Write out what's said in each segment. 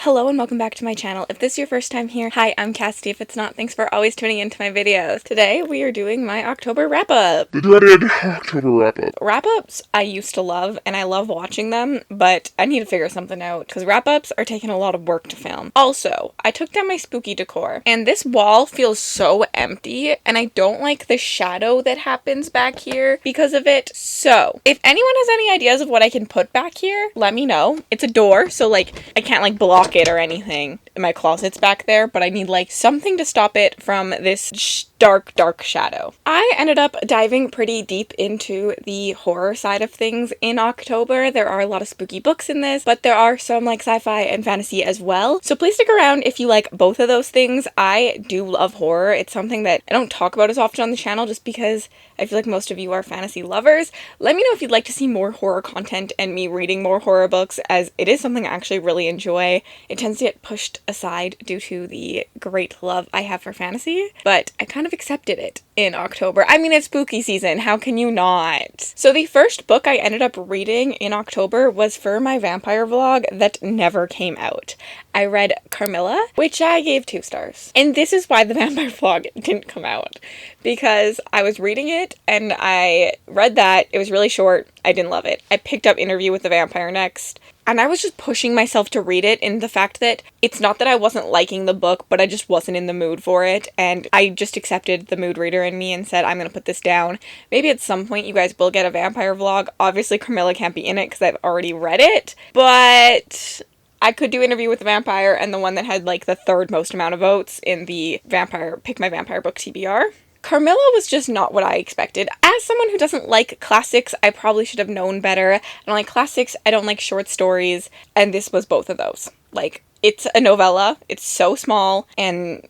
Hello and welcome back to my channel. If this is your first time here, hi, I'm Cassidy. If it's not, thanks for always tuning into my videos. Today we are doing my October wrap-up. The dreaded October wrap-up. Wrap-ups I used to love, and I love watching them, but I need to figure something out, because wrap-ups are taking a lot of work to film. Also, I took down my spooky decor, and this wall feels so empty, and I don't like the shadow that happens back here because of it. So, if anyone has any ideas of what I can put back here, let me know. It's a door, so like, I can't like block it or anything. My closet's back there, but I need like something to stop it from this dark shadow. I ended up diving pretty deep into the horror side of things in October. There are a lot of spooky books in this, but there are some like sci-fi and fantasy as well. So please stick around if you like both of those things. I do love horror. It's something that I don't talk about as often on the channel just because I feel like most of you are fantasy lovers. Let me know if you'd like to see more horror content and me reading more horror books, as it is something I actually really enjoy. It tends to get pushed aside due to the great love I have for fantasy, but I kind of accepted it in October. I mean, it's spooky season. How can you not? So the first book I ended up reading in October was for my vampire vlog that never came out. I read Carmilla, which I gave 2 stars. And this is why the vampire vlog didn't come out, because I was reading it and I read that. It was really short. I didn't love it. I picked up Interview with the Vampire next, and I was just pushing myself to read it in the fact that it's not that I wasn't liking the book, but I just wasn't in the mood for it, and I just accepted the mood reader in me and said, I'm gonna put this down. Maybe at some point you guys will get a vampire vlog. Obviously Carmilla can't be in it because I've already read it, but I could do Interview with the Vampire and the one that had like the 3rd most amount of votes in the vampire, Pick My Vampire Book TBR. Carmilla was just not what I expected. As someone who doesn't like classics, I probably should have known better. I don't like classics, I don't like short stories, and this was both of those. Like, it's a novella, it's so small, and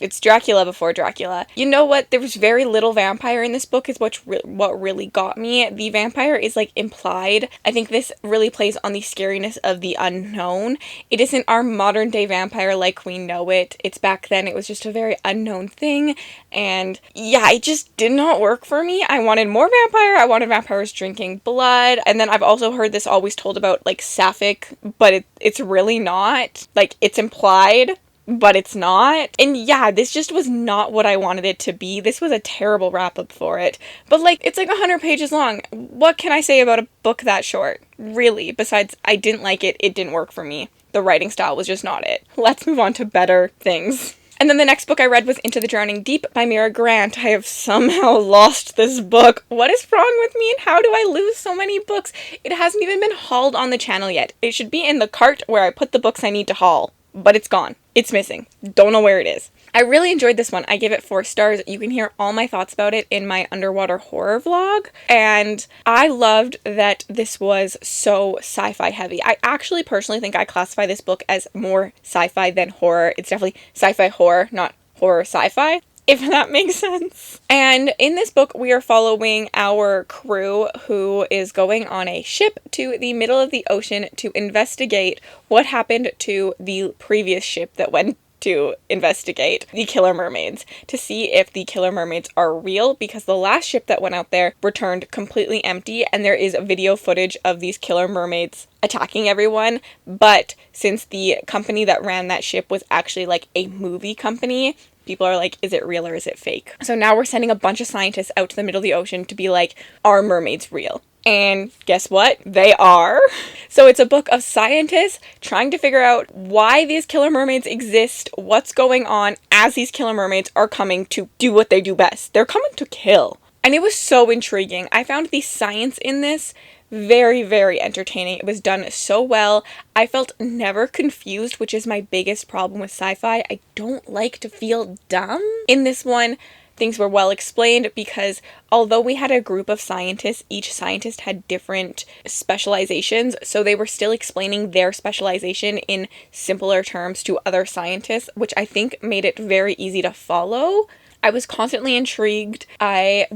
it's Dracula before Dracula. You know what? There was very little vampire in this book is what really got me. The vampire is like implied. I think this really plays on the scariness of the unknown. It isn't our modern day vampire like we know it. It's back then. It was just a very unknown thing. And yeah, it just did not work for me. I wanted more vampire. I wanted vampires drinking blood. And then I've also heard this always told about like sapphic, but it's really not. Like, it's implied, but it's not. And yeah, this just was not what I wanted it to be. This was a terrible wrap-up for it. But like, it's like 100 pages long. What can I say about a book that short? Really, besides I didn't like it, it didn't work for me. The writing style was just not it. Let's move on to better things. And then the next book I read was Into the Drowning Deep by Mira Grant. I have somehow lost this book. What is wrong with me and how do I lose so many books? It hasn't even been hauled on the channel yet. It should be in the cart where I put the books I need to haul, but it's gone. It's missing. Don't know where it is. I really enjoyed this one. I give it 4 stars. You can hear all my thoughts about it in my underwater horror vlog. And I loved that this was so sci-fi heavy. I actually personally think I classify this book as more sci-fi than horror. It's definitely sci-fi horror, not horror sci-fi, if that makes sense. And in this book, we are following our crew who is going on a ship to the middle of the ocean to investigate what happened to the previous ship that went to investigate the killer mermaids, to see if the killer mermaids are real, because the last ship that went out there returned completely empty, and there is video footage of these killer mermaids attacking everyone. But since the company that ran that ship was actually like a movie company, people are like, is it real or is it fake? So now we're sending a bunch of scientists out to the middle of the ocean to be like, are mermaids real? And guess what? They are. So it's a book of scientists trying to figure out why these killer mermaids exist, what's going on as these killer mermaids are coming to do what they do best. They're coming to kill. And it was so intriguing. I found the science in this very, very entertaining. It was done so well. I felt never confused, which is my biggest problem with sci-fi. I don't like to feel dumb. In this one, things were well explained because although we had a group of scientists, each scientist had different specializations, so they were still explaining their specialization in simpler terms to other scientists, which I think made it very easy to follow. I was constantly intrigued. I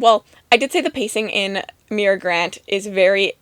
did say the pacing in Mira Grant is very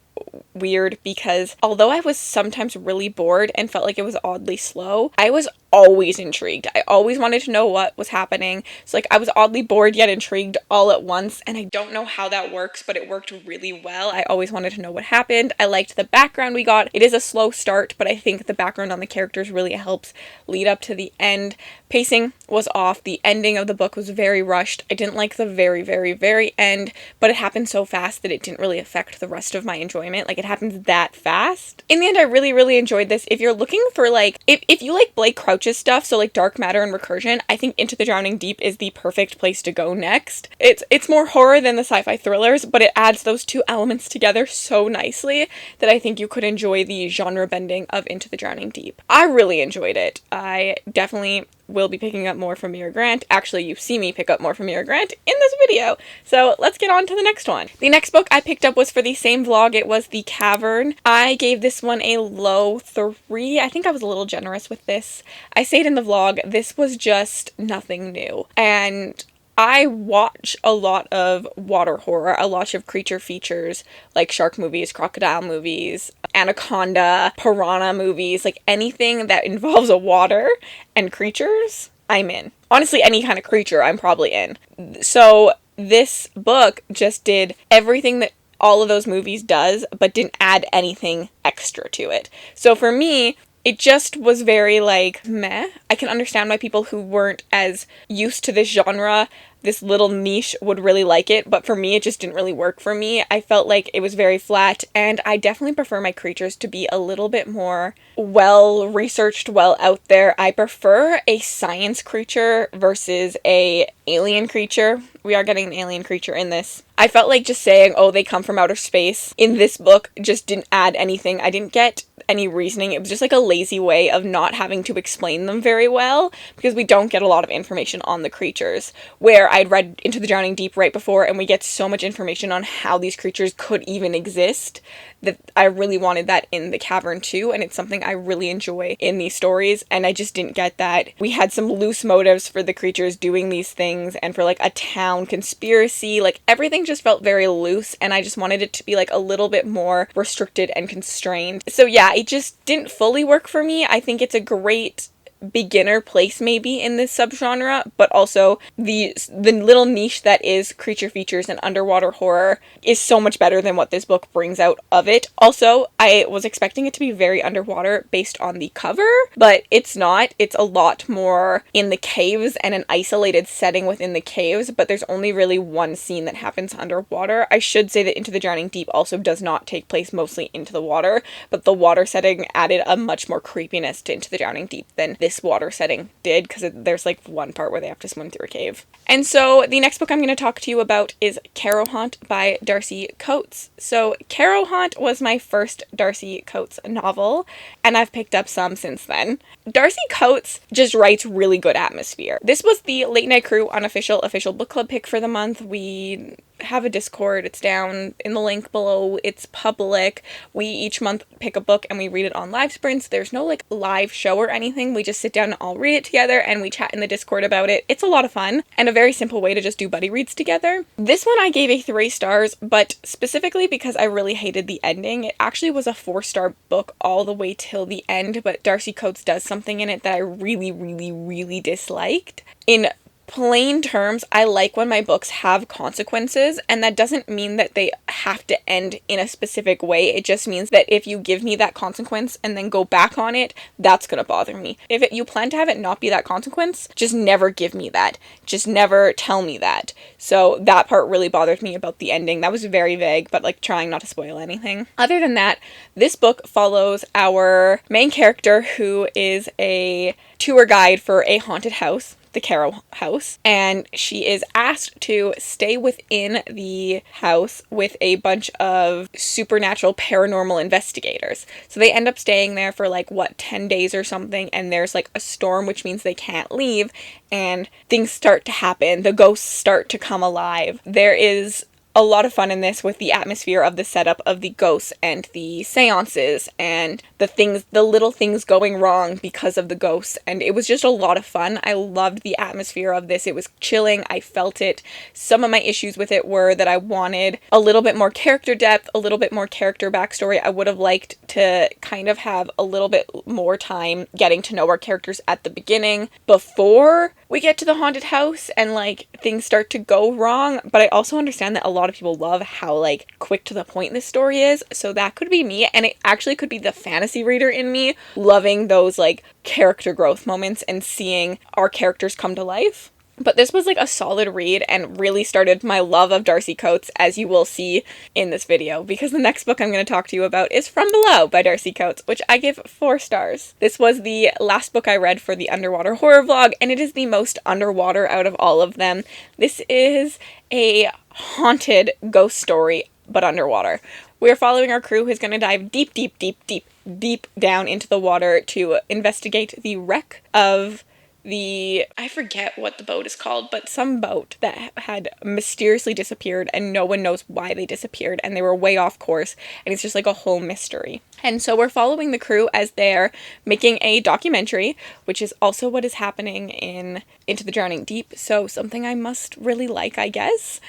weird because although I was sometimes really bored and felt like it was oddly slow, I was always intrigued. I always wanted to know what was happening. So like I was oddly bored yet intrigued all at once, and I don't know how that works, but it worked really well. I always wanted to know what happened. I liked the background we got. It is a slow start, but I think the background on the characters really helps lead up to the end. Pacing was off. The ending of the book was very rushed. I didn't like the very, very, very end, but it happened so fast that it didn't really affect the rest of my enjoyment. Like, it happens that fast. In the end, I really, really enjoyed this. If you're looking for, like, if you like Blake Crouch's stuff, so, like, dark matter and recursion, I think Into the Drowning Deep is the perfect place to go next. It's more horror than the sci-fi thrillers, but it adds those two elements together so nicely that I think you could enjoy the genre bending of Into the Drowning Deep. I really enjoyed it. I definitely will be picking up more from Mira Grant. Actually, you see me pick up more from Mira Grant in this video. So let's get on to the next one. The next book I picked up was for the same vlog. It was The Cavern. I gave this one a low 3. I think I was a little generous with this. I say it in the vlog, this was just nothing new. And I watch a lot of water horror, a lot of creature features, like shark movies, crocodile movies, anaconda, piranha movies, like anything that involves a water and creatures, I'm in. Honestly, any kind of creature, I'm probably in. So this book just did everything that all of those movies does, but didn't add anything extra to it. So for me, it just was very, like, meh. I can understand why people who weren't as used to this genre, this little niche, would really like it, but for me, it just didn't really work for me. I felt like it was very flat, and I definitely prefer my creatures to be a little bit more well-researched, well out there. I prefer a science creature versus a alien creature. We are getting an alien creature in this. I felt like just saying, oh, they come from outer space in this book just didn't add anything. I didn't get any reasoning. It was just like a lazy way of not having to explain them very well, because we don't get a lot of information on the creatures, where I'd read Into the Drowning Deep right before, and we get so much information on how these creatures could even exist that I really wanted that in The Cavern too, and it's something I really enjoy in these stories, and I just didn't get that. We had some loose motives for the creatures doing these things, and for like a town conspiracy, like everything just felt very loose, and I just wanted it to be like a little bit more restricted and constrained. So yeah, it just didn't fully work for me. I think it's a great beginner place maybe in this subgenre, but also the little niche that is creature features and underwater horror is so much better than what this book brings out of it. Also, I was expecting it to be very underwater based on the cover, but it's not. It's a lot more in the caves and an isolated setting within the caves, but there's only really one scene that happens underwater. I should say that Into the Drowning Deep also does not take place mostly into the water, but the water setting added a much more creepiness to Into the Drowning Deep than this water setting did, because there's like one part where they have to swim through a cave. And so the next book I'm going to talk to you about is Carrow Haunt by Darcy Coates. So Carrow Haunt was my first Darcy Coates novel, and I've picked up some since then. Darcy Coates just writes really good atmosphere. This was the Late Night Crew unofficial official book club pick for the month. We have a Discord. It's down in the link below. It's public. We each month pick a book and we read it on live sprints. There's no like live show or anything. We just sit down and all read it together and we chat in the Discord about it. It's a lot of fun and a very simple way to just do buddy reads together. This one I gave a 3 stars, but specifically because I really hated the ending. It actually was a 4-star book all the way till the end, but Darcy Coates does something in it that I really, really, really disliked. In plain terms, I like when my books have consequences, and that doesn't mean that they have to end in a specific way. It just means that if you give me that consequence and then go back on it, that's gonna bother me. If you plan to have it not be that consequence, just never give me that. Just never tell me that. So that part really bothered me about the ending. That was very vague, but like trying not to spoil anything. Other than that, this book follows our main character, who is a tour guide for a haunted house, the Carrow house, and she is asked to stay within the house with a bunch of supernatural paranormal investigators. So they end up staying there for like 10 days or something, and there's like a storm, which means they can't leave, and things start to happen. The ghosts start to come alive. There is a lot of fun in this with the atmosphere of the setup of the ghosts and the seances and the little things going wrong because of the ghosts. And it was just a lot of fun. I loved the atmosphere of this. It was chilling. I felt it. Some of my issues with it were that I wanted a little bit more character depth, a little bit more character backstory. I would have liked to kind of have a little bit more time getting to know our characters at the beginning before we get to the haunted house and like things start to go wrong. But I also understand that a lot of people love how like quick to the point this story is, so that could be me, and it actually could be the fantasy reader in me loving those like character growth moments and seeing our characters come to life. But this was like a solid read and really started my love of Darcy Coates, as you will see in this video, because the next book I'm going to talk to you about is From Below by Darcy Coates, which I give 4 stars. This was the last book I read for the underwater horror vlog, and it is the most underwater out of all of them. This is a haunted ghost story, but underwater. We are following our crew who's going to dive deep down into the water to investigate the wreck of I forget what the boat is called, but some boat that had mysteriously disappeared and no one knows why they disappeared and they were way off course, and it's just like a whole mystery. And so we're following the crew as they're making a documentary, which is also what is happening in Into the Drowning Deep, so something I must really like, I guess.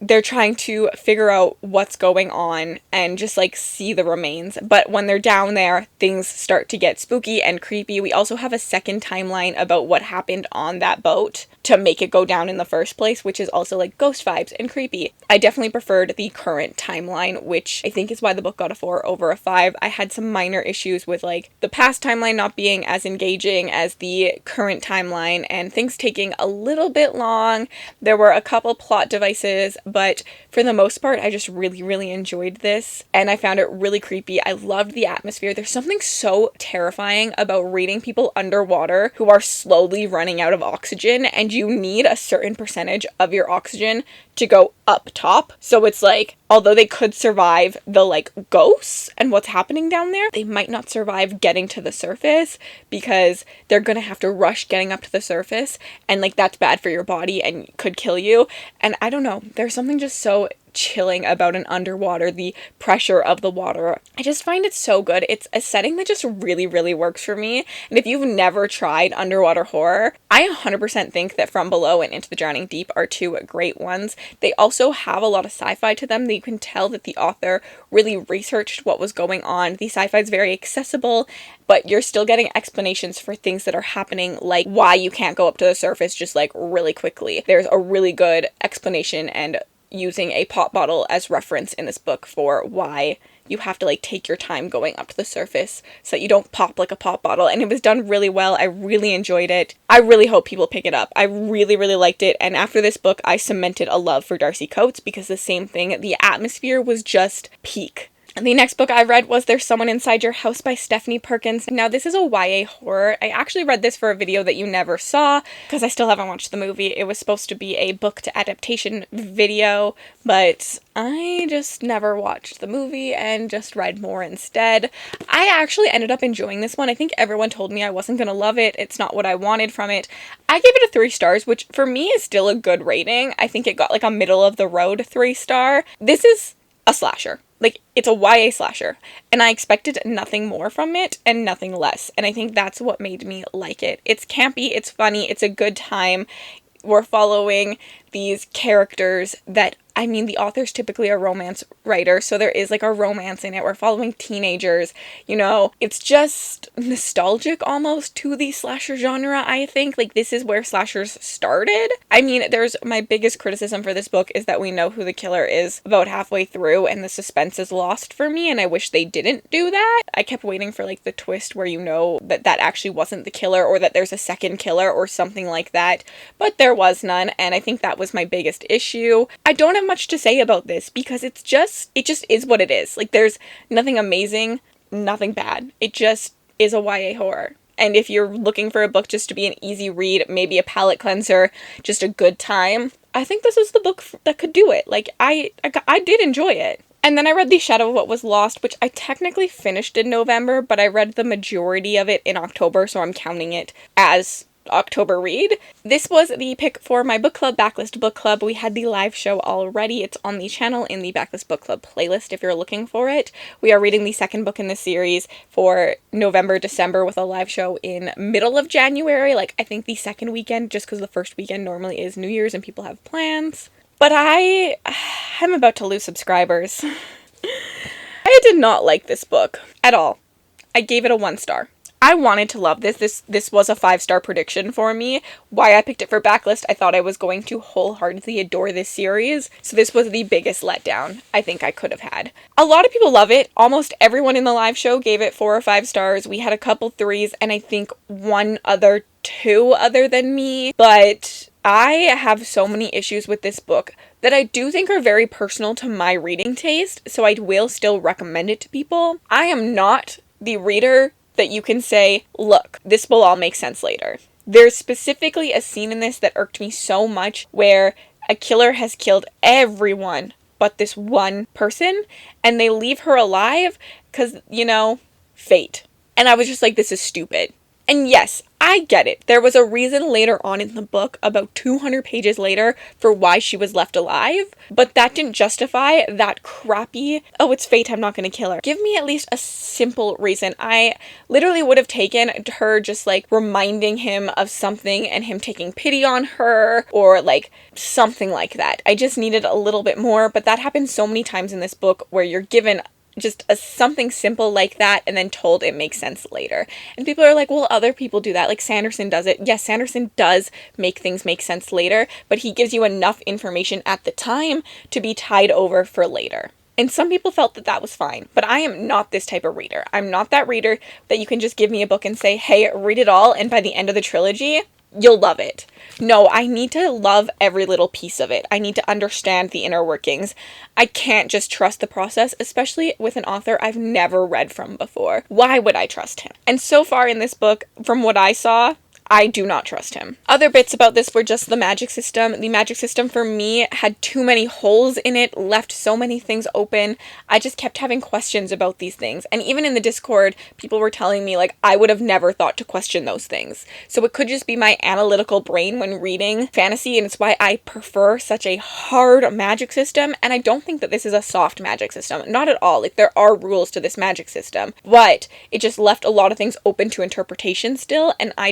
They're trying to figure out what's going on and just like see the remains. But when they're down there, things start to get spooky and creepy. We also have a second timeline about what happened on that boat to make it go down in the first place, which is also like ghost vibes and creepy. I definitely preferred the current timeline, which I think is why the book got a 4 over a 5. I had some minor issues with like the past timeline not being as engaging as the current timeline and things taking a little bit long. There were a couple plot devices, but for the most part, I just really enjoyed this, and I found it really creepy. I loved the atmosphere. There's something so terrifying about reading people underwater who are slowly running out of oxygen, and you need a certain percentage of your oxygen to go up top. So it's like, although they could survive the like ghosts and what's happening down there, they might not survive getting to the surface because they're gonna have to rush getting up to the surface, and like that's bad for your body and could kill you. And I don't know, there's something just so chilling about an underwater, the pressure of the water. I just find it so good. It's a setting that just really works for me. And if you've never tried underwater horror, I 100% think that From Below and Into the Drowning Deep are 2 great ones. They also have a lot of sci-fi to them that you can tell that the author really researched what was going on. The sci-fi is very accessible, but you're still getting explanations for things that are happening, like why you can't go up to the surface just like really quickly. There's a really good explanation and using a pop bottle as reference in this book for why you have to like take your time going up to the surface so that you don't pop like a pop bottle, and it was done really well. I really enjoyed it. I really hope people pick it up. I really liked it, and after this book I cemented a love for Darcy Coates because the same thing, the atmosphere was just peak. The next book I read was There's Someone Inside Your House by Stephanie Perkins. Now, this is a YA horror. I actually read this for a video that you never saw because I still haven't watched the movie. It was supposed to be a book to adaptation video, but I just never watched the movie and just read more instead. I actually ended up enjoying this one. I think everyone told me I wasn't going to love it. It's not what I wanted from it. I gave it a 3 stars, which for me is still a good rating. I think it got like a middle of the road 3-star. This is a slasher. Like, it's a YA slasher, and I expected nothing more from it and nothing less, and I think that's what made me like it. It's campy, it's funny, it's a good time. We're following these characters that, I mean, the author's typically a romance writer, so there is like a romance in it. We're following teenagers, you know, it's just nostalgic almost to the slasher genre, I think. Like, this is where slashers started. I mean, my biggest criticism for this book is that we know who the killer is about halfway through, and the suspense is lost for me, and I wish they didn't do that. I kept waiting for like the twist where you know that that actually wasn't the killer, or that there's a second killer or something like that, but there was none, and I think that was my biggest issue. I don't have much to say about this because it just is what it is. Like, there's nothing amazing, nothing bad. It just is a YA horror. And if you're looking for a book just to be an easy read, maybe a palate cleanser, just a good time, I think this is the book that could do it. Like, I did enjoy it. And then I read The Shadow of What Was Lost, which I technically finished in November, but I read the majority of it in October, so I'm counting it as October read. This was the pick for my book club, Backlist Book Club. We had the live show already. It's on the channel in the Backlist Book Club playlist if you're looking for it. We are reading the second book in the series for November, December with a live show in middle of January. Like, I think the second weekend, just because the first weekend normally is New Year's and people have plans. But I'm about to lose subscribers. I did not like this book at all. I gave it a 1 star. I wanted to love this. This was a 5-star prediction for me. Why I picked it for Backlist, I thought I was going to wholeheartedly adore this series. So this was the biggest letdown I think I could have had. A lot of people love it. Almost everyone in the live show gave it 4 or 5 stars. We had a couple 3s and I think 2 other than me. But I have so many issues with this book that I do think are very personal to my reading taste. So I will still recommend it to people. I am not the reader that you can say, look, this will all make sense later. There's specifically a scene in this that irked me so much where a killer has killed everyone but this one person and they leave her alive because, fate. And I was just like, this is stupid. And yes, I get it. There was a reason later on in the book, about 200 pages later, for why she was left alive. But that didn't justify that crappy, oh, it's fate, I'm not going to kill her. Give me at least a simple reason. I literally would have taken her just like reminding him of something and him taking pity on her or like something like that. I just needed a little bit more, but that happens so many times in this book where you're given just something simple like that and then told it makes sense later. And people are like, well, other people do that. Like Sanderson does it. Yes, Sanderson does make things make sense later, but he gives you enough information at the time to be tied over for later. And some people felt that that was fine, but I am not this type of reader. I'm not that reader that you can just give me a book and say, hey, read it all, and by the end of the trilogy, you'll love it. No, I need to love every little piece of it. I need to understand the inner workings. I can't just trust the process, especially with an author I've never read from before. Why would I trust him? And so far in this book, from what I saw, I do not trust him. Other bits about this were just the magic system. The magic system for me had too many holes in it, left so many things open. I just kept having questions about these things. And even in the Discord, people were telling me like I would have never thought to question those things. So it could just be my analytical brain when reading fantasy, and it's why I prefer such a hard magic system. And I don't think that this is a soft magic system. Not at all. Like there are rules to this magic system, but it just left a lot of things open to interpretation still, and I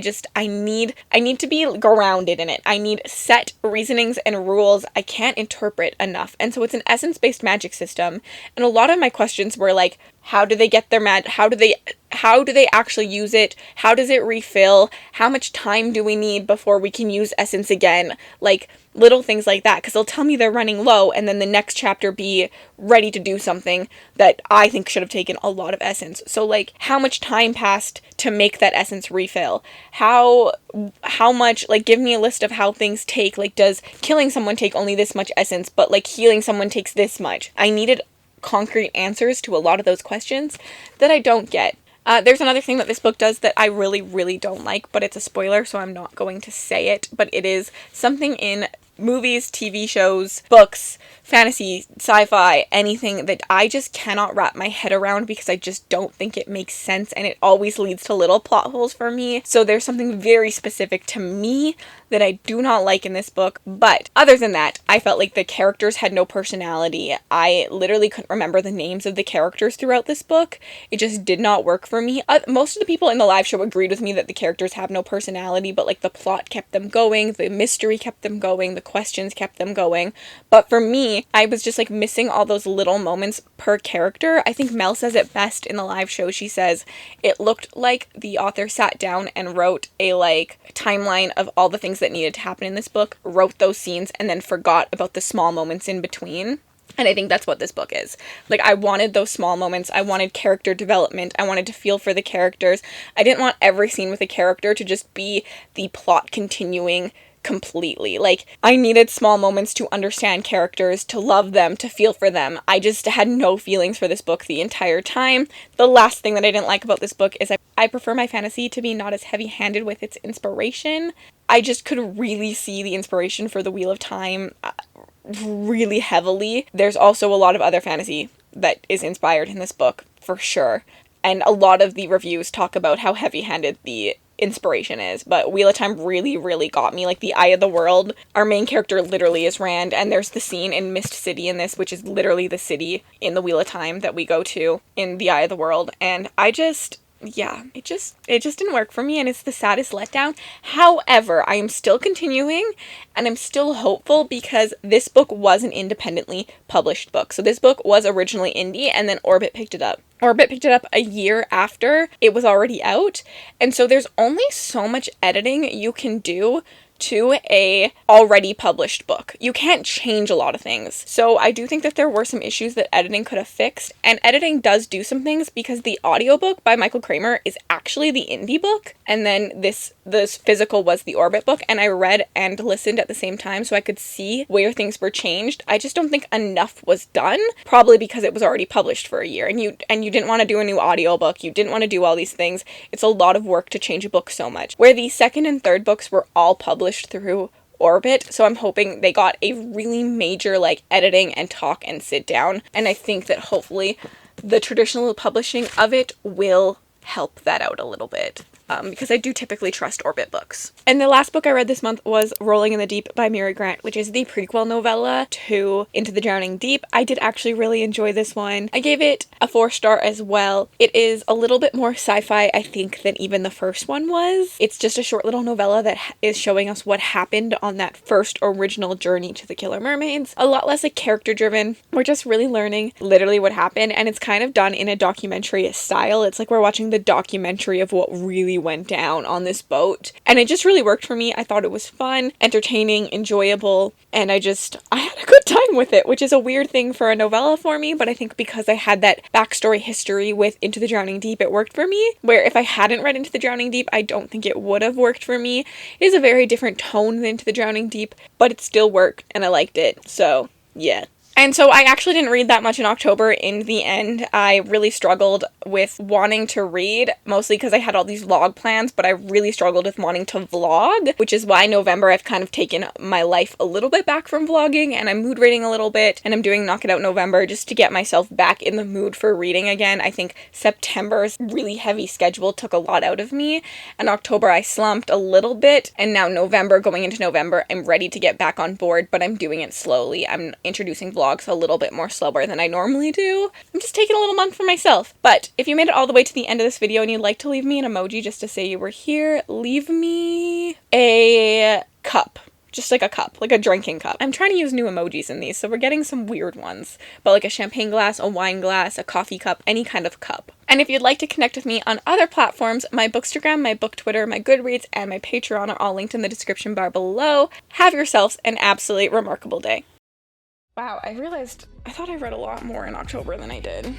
need to be grounded in it. I need set reasonings and rules I can't interpret enough. And so it's an essence-based magic system. And a lot of my questions were like, how do they get their how do they actually use it? How does it refill? How much time do we need before we can use essence again? Like little things like that, because they'll tell me they're running low and then the next chapter be ready to do something that I think should have taken a lot of essence. So like how much time passed to make that essence refill? How much, like give me a list of how things take. Like does killing someone take only this much essence, but like healing someone takes this much? I needed concrete answers to a lot of those questions that I don't get. There's another thing that this book does that I really, really don't like, but it's a spoiler, so I'm not going to say it, but it is something in movies, TV shows, books, fantasy, sci-fi, anything that I just cannot wrap my head around because I just don't think it makes sense, and it always leads to little plot holes for me. So there's something very specific to me that I do not like in this book, but other than that, I felt like the characters had no personality. I literally couldn't remember the names of the characters throughout this book. It just did not work for me. Most of the people in the live show agreed with me that the characters have no personality, but like the plot kept them going, the mystery kept them going, the questions kept them going. But for me, I was just like missing all those little moments per character. I think Mel says it best in the live show. She says it looked like the author sat down and wrote a like timeline of all the things that needed to happen in this book, wrote those scenes, and then forgot about the small moments in between. And I think that's what this book is. Like, I wanted those small moments. I wanted character development. I wanted to feel for the characters. I didn't want every scene with a character to just be the plot continuing completely. Like, I needed small moments to understand characters, to love them, to feel for them. I just had no feelings for this book the entire time. The last thing that I didn't like about this book is I prefer my fantasy to be not as heavy-handed with its inspiration. I just could really see the inspiration for the Wheel of Time really heavily. There's also a lot of other fantasy that is inspired in this book, for sure. And a lot of the reviews talk about how heavy-handed the inspiration is, but Wheel of Time really, really got me. Like, the Eye of the World, our main character literally is Rand, and there's the scene in Mist City in this, which is literally the city in the Wheel of Time that we go to in the Eye of the World, and it just didn't work for me, and it's the saddest letdown. However, I am still continuing, and I'm still hopeful because this book was an independently published book. So this book was originally indie, and then Orbit picked it up. Orbit picked it up a year after it was already out, and so there's only so much editing you can do to a already published book. You can't change a lot of things. So I do think that there were some issues that editing could have fixed, and editing does do some things because the audiobook by Michael Kramer is actually the indie book, and then this physical was the Orbit book, and I read and listened at the same time so I could see where things were changed. I just don't think enough was done, probably because it was already published for a year, and you didn't want to do a new audiobook, you didn't want to do all these things. It's a lot of work to change a book so much. Where the second and third books were all published through Orbit, so I'm hoping they got a really major like editing and talk and sit down, and I think that hopefully the traditional publishing of it will help that out a little bit. Because I do typically trust Orbit books. And the last book I read this month was Rolling in the Deep by Mary Grant, which is the prequel novella to Into the Drowning Deep. I did actually really enjoy this one. I gave it a 4-star as well. It is a little bit more sci-fi, I think, than even the first one was. It's just a short little novella that is showing us what happened on that first original journey to the Killer Mermaids. A lot less like character driven. We're just really learning literally what happened, and it's kind of done in a documentary style. It's like we're watching the documentary of what really went down on this boat, and it just really worked for me. I thought it was fun, entertaining, enjoyable, and I had a good time with it, which is a weird thing for a novella for me, but I think because I had that backstory history with Into the Drowning Deep, it worked for me, where if I hadn't read Into the Drowning Deep, I don't think it would have worked for me. It is a very different tone than Into the Drowning Deep, but it still worked, and I liked it, so yeah. And so I actually didn't read that much in October in the end. I really struggled with wanting to read, mostly because I had all these vlog plans, but I really struggled with wanting to vlog, which is why November I've kind of taken my life a little bit back from vlogging, and I'm mood reading a little bit, and I'm doing Knock It Out November just to get myself back in the mood for reading again. I think September's really heavy schedule took a lot out of me, and October I slumped a little bit, and now November, going into November, I'm ready to get back on board, but I'm doing it slowly. I'm introducing vlogs a little bit more slower than I normally do. I'm just taking a little month for myself. But if you made it all the way to the end of this video and you'd like to leave me an emoji just to say you were here, leave me a cup. Just like a cup, like a drinking cup. I'm trying to use new emojis in these, so we're getting some weird ones. But like a champagne glass, a wine glass, a coffee cup, any kind of cup. And if you'd like to connect with me on other platforms, my Bookstagram, my Book Twitter, my Goodreads, and my Patreon are all linked in the description bar below. Have yourselves an absolutely remarkable day. Wow, I realized I thought I read a lot more in October than I did.